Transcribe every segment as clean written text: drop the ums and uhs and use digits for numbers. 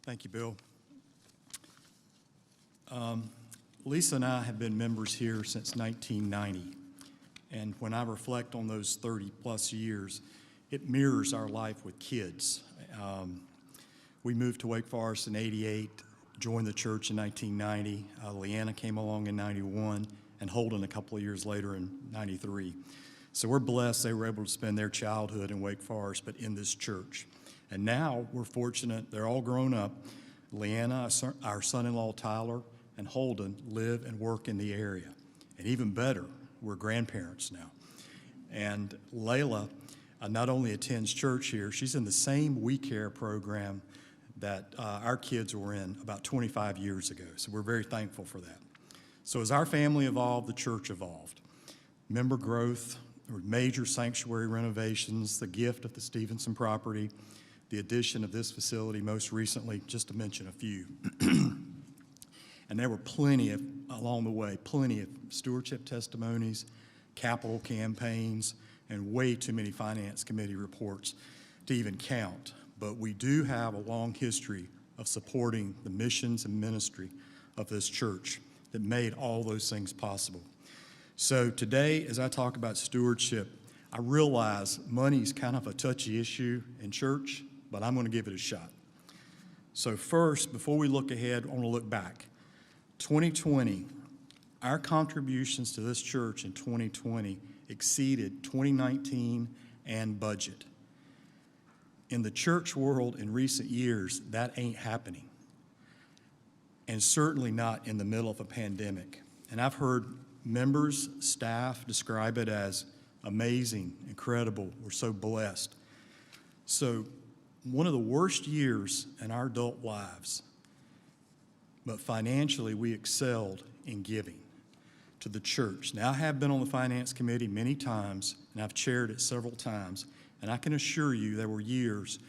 Thank you, Bill. Lisa and I have been members here since 1990, and when I reflect on those 30-plus years, it mirrors our life with kids. We moved to Wake Forest in '88, joined the church in 1990. Leanna came along in '91, and Holden a couple of years later in '93. So we're blessed they were able to spend their childhood in Wake Forest, but in this church. And now we're fortunate, they're all grown up. Leanna, our son-in-law Tyler, and Holden live and work in the area. And even better, we're grandparents now. And Layla not only attends church here, she's in the same We Care program that our kids were in about 25 years ago. So we're very thankful for that. So as our family evolved, the church evolved. Member growth, major sanctuary renovations, the gift of the Stevenson property, the addition of this facility most recently, just to mention a few. And there were along the way, plenty of stewardship testimonies, capital campaigns, and way too many finance committee reports to even count. But we do have a long history of supporting the missions and ministry of this church that made all those things possible. So today, as I talk about stewardship, I realize money's kind of a touchy issue in church, but I'm going to give it a shot. So first, before we look ahead, I want to look back. 2020, our contributions to this church in 2020 exceeded 2019 and budget. In the church world in recent years, that ain't happening, and certainly not in the middle of a pandemic. And I've heard members, staff describe it as amazing, incredible, we're so blessed. So one of the worst years in our adult lives, but financially we excelled in giving to the church. Now, I have been on the finance committee many times, and I've chaired it several times, and I can assure you there were years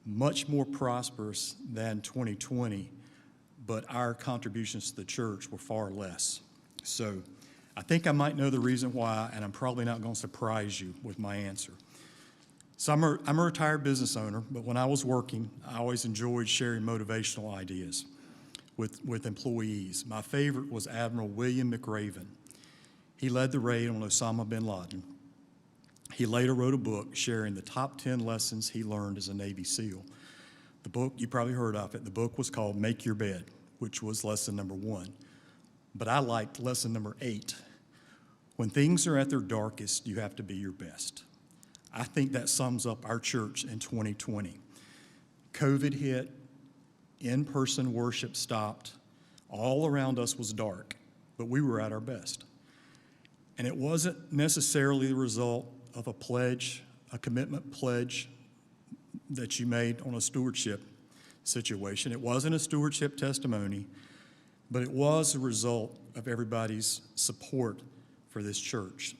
much more prosperous than 2020, but our contributions to the church were far less. So I think I might know the reason why, and I'm probably not going to surprise you with my answer. So I'm a retired business owner, but when I was working, I always enjoyed sharing motivational ideas with employees. My favorite was Admiral William McRaven. He led the raid on Osama bin Laden. He later wrote a book sharing the top 10 lessons he learned as a Navy SEAL. The book, you probably heard of it, the book was called Make Your Bed, which was lesson number 1. But I liked lesson number 8. When things are at their darkest, you have to be your best. I think that sums up our church in 2020. COVID hit, in-person worship stopped, all around us was dark, but we were at our best. And it wasn't necessarily the result of a pledge, a commitment pledge that you made on a stewardship situation. It wasn't a stewardship testimony, but it was a result of everybody's support for this church.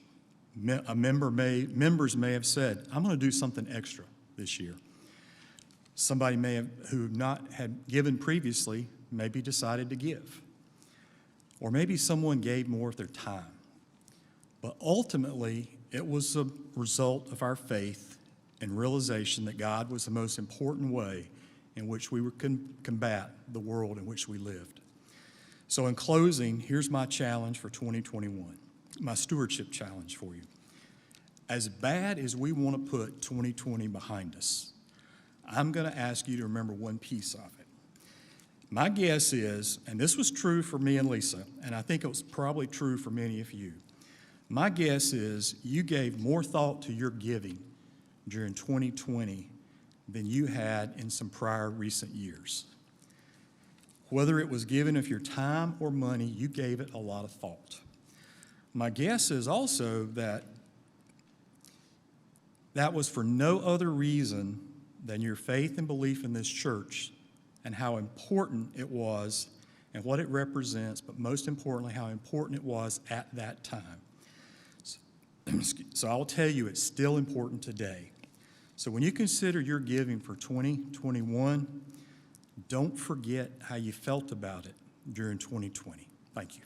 Members may have said, I'm going to do something extra this year. Somebody may have, who not had given previously, maybe decided to give. Or maybe someone gave more of their time. But ultimately, it was a result of our faith and realization that God was the most important way in which we would combat the world in which we lived. So in closing, here's my challenge for 2021, my stewardship challenge for you. As bad as we want to put 2020 behind us, I'm going to ask you to remember one piece of it. My guess is, and this was true for me and Lisa, and I think it was probably true for many of you, my guess is you gave more thought to your giving during 2020 than you had in some prior recent years. Whether it was giving of your time or money, you gave it a lot of thought. My guess is also that that was for no other reason than your faith and belief in this church and how important it was and what it represents, but most importantly, how important it was at that time. So I'll tell you, it's still important today. So when you consider your giving for 2021, don't forget how you felt about it during 2020. Thank you.